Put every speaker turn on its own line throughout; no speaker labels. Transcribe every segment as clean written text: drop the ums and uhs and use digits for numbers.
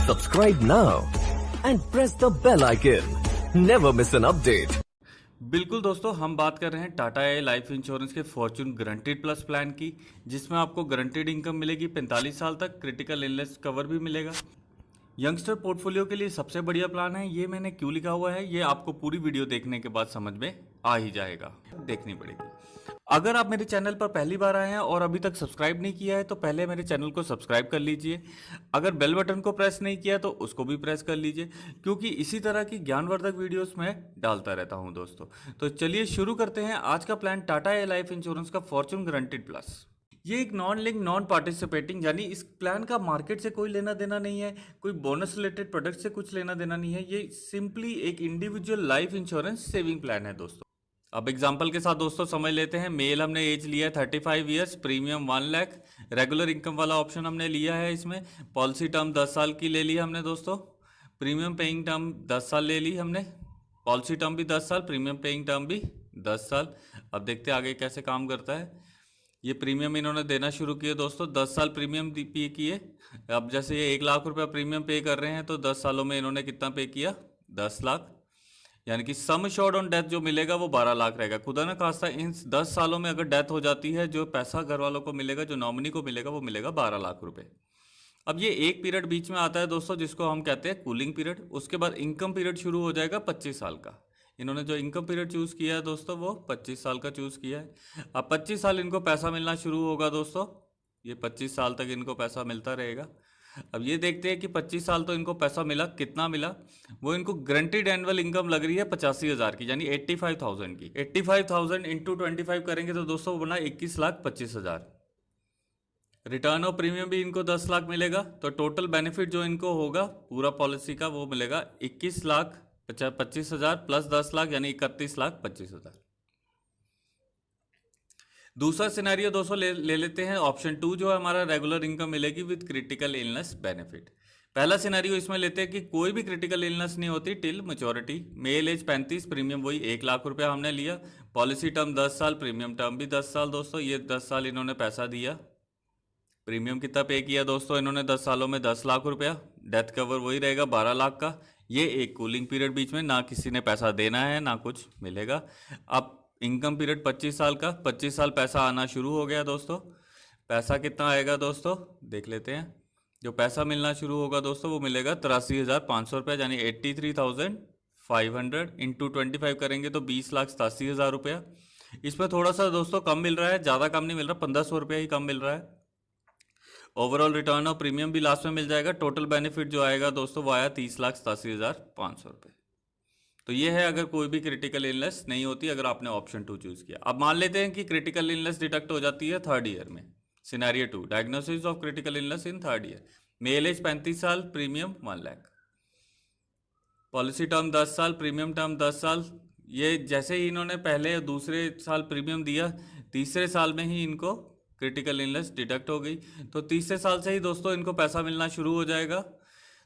Subscribe now and press the bell icon. Never miss an update.
बिल्कुल दोस्तों, हम बात कर रहे हैं टाटा ए लाइफ इंश्योरेंस के फॉर्चून गारंटीड प्लस प्लान की, जिसमें आपको गारंटीड इनकम मिलेगी 45 साल तक, क्रिटिकल इलनेस कवर भी मिलेगा। यंगस्टर पोर्टफोलियो के लिए सबसे बढ़िया प्लान है। ये मैंने क्यों लिखा हुआ है, ये आपको पूरी वीडियो देखने के बाद समझ में आ ही जाएगा, देखनी पड़ेगी। अगर आप मेरे चैनल पर पहली बार आए हैं और अभी तक सब्सक्राइब नहीं किया है तो पहले मेरे चैनल को सब्सक्राइब कर लीजिए। अगर बेल बटन को प्रेस नहीं किया तो उसको भी प्रेस कर लीजिए, क्योंकि इसी तरह की ज्ञानवर्धक वीडियोस मैं डालता रहता हूं दोस्तों। तो चलिए शुरू करते हैं आज का प्लान, टाटा ए लाइफ इंश्योरेंस का फॉर्चून गारंटीड प्लस। ये एक नॉन लिंक नॉन पार्टिसिपेटिंग, यानी इस प्लान का मार्केट से कोई लेना देना नहीं है, कोई बोनस रिलेटेड प्रोडक्ट से कुछ लेना देना नहीं है। ये सिंपली एक individual life insurance saving plan है दोस्तों। अब एग्जांपल के साथ दोस्तों समझ लेते हैं। मेल हमने एज लिया है 35 years, premium 1 lakh, regular income वाला ऑप्शन हमने लिया है। इसमें पॉलिसी टर्म 10 साल की ले ली हमने दोस्तों, प्रीमियम पेइंग टर्म 10 साल ले ली हमने, पॉलिसी टर्म भी 10 साल, प्रीमियम पेइंग टर्म भी 10 साल। अब देखते हैं आगे कैसे काम करता है। ये प्रीमियम इन्होंने देना शुरू किए दोस्तों, 10 साल प्रीमियम पे किए। अब जैसे ये 1 लाख रुपया प्रीमियम पे कर रहे हैं तो 10 सालों में इन्होंने कितना पे किया, 10 लाख, यानी कि सम एश्योर्ड ऑन डेथ जो मिलेगा वो 12 लाख रहेगा। खुदा ना खास्ता इन 10 सालों में अगर डेथ हो जाती है, जो पैसा घर वालों को मिलेगा, जो नॉमिनी को मिलेगा, वो मिलेगा 12 लाख रुपए। अब ये एक पीरियड बीच में आता है दोस्तों, जिसको हम कहते हैं कूलिंग पीरियड। उसके बाद इनकम पीरियड शुरू हो जाएगा 25 साल का। इन्होंने जो इनकम पीरियड चूज किया है दोस्तों, वो 25 साल का चूज किया है। अब 25 साल इनको पैसा मिलना शुरू होगा दोस्तों, ये 25 साल तक इनको पैसा मिलता रहेगा। अब ये देखते हैं कि 25 साल तो इनको पैसा मिला, कितना मिला, वो इनको गारंटीड एनुअल इनकम लग रही है 85,000 की, यानी 85,000 की। 85,000 इंटू 25 करेंगे तो दोस्तों वो बना 21,25,000। रिटर्न ऑफ प्रीमियम भी इनको 10 लाख मिलेगा, तो टोटल बेनिफिट जो इनको होगा पूरा पॉलिसी का वो मिलेगा 21,25,000 प्लस 10 लाख, यानी 31,25,000। दूसरा सिनेरियो दोस्तों ले लेते हैं ऑप्शन 2, जो है हमारा रेगुलर इनकम मिलेगी विद क्रिटिकल इलनेस बेनिफिट। पहला सिनेरियो इसमें लेते हैं कि कोई भी क्रिटिकल इलनेस नहीं होती till maturity. Male age 35, premium वही 1 लाख रुपया हमने लिया, पॉलिसी टर्म 10 साल, प्रीमियम टर्म भी 10 साल दोस्तों। ये 10 साल इन्होंने पैसा दिया, प्रीमियम कितना पे किया दोस्तों इन्होंने 10 सालों में, 10 लाख रुपया। डेथ कवर वही रहेगा 12 लाख का। ये एक कूलिंग पीरियड बीच में, ना किसी ने पैसा देना है ना कुछ मिलेगा। अब इनकम पीरियड 25 साल का, 25 साल पैसा आना शुरू हो गया दोस्तों। पैसा कितना आएगा दोस्तों देख लेते हैं। जो पैसा मिलना शुरू होगा दोस्तों वो मिलेगा 83,500 रुपया, यानी 83,500 इंटू 25 करेंगे तो 20,87,000 रुपया। इसमें थोड़ा सा दोस्तों कम मिल रहा है, ज़्यादा कम नहीं मिल रहा, 1,500 रुपया ही कम मिल रहा है। ओवरऑल रिटर्न ऑफ प्रीमियम भी लास्ट में मिल जाएगा। टोटल बेनिफिट जो आएगा दोस्तों वो आया 30,87,500 रुपये। तो ये है अगर कोई भी क्रिटिकल इलनेस नहीं होती, अगर आपने ऑप्शन 2 चूज किया। अब मान लेते हैं कि क्रिटिकल इलनेस डिडक्ट हो जाती है 3rd ईयर में। Scenario 2, diagnosis of critical illness in 3rd year. Male age 35 साल, प्रीमियम 1 लाख, पॉलिसी टर्म 10 साल, प्रीमियम टर्म 10 साल। ये जैसे ही इन्होंने पहले दूसरे साल प्रीमियम दिया, तीसरे साल में ही इनको क्रिटिकल इलनेस डिडक्ट हो गई, तो तीसरे साल से ही दोस्तों इनको पैसा मिलना शुरू हो जाएगा।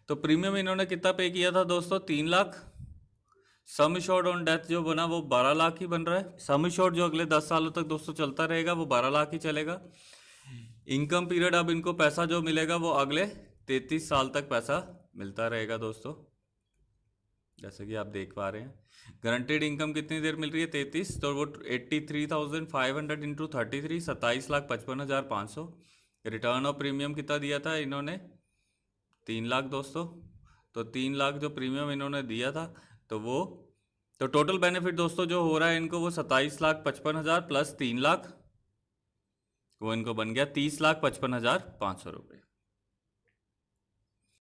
तो प्रीमियम इन्होंने कितना पे किया था दोस्तों, 3 lakh. Sum assured on death जो बना वो 12 लाख ही बन रहा है। सम एश्योर्ड जो अगले 10 सालों तक दोस्तों चलता रहेगा वो 12 लाख ही चलेगा। इनकम पीरियड अब इनको पैसा जो मिलेगा वो अगले 33 साल तक पैसा मिलता रहेगा दोस्तों, जैसे कि आप देख पा रहे हैं। गारंटीड इनकम कितनी देर मिल रही है, 33, तो वो 83,500 इंटू 33, 27,55,500। रिटर्न ऑफ प्रीमियम कितना दिया था इन्होंने, 3 लाख दोस्तों। तो 3 लाख जो प्रीमियम इन्होंने दिया था तो टोटल बेनिफिट दोस्तों जो हो रहा है इनको वो 27,55,000 प्लस 3 लाख, वो इनको बन गया 30,55,500 रुपये।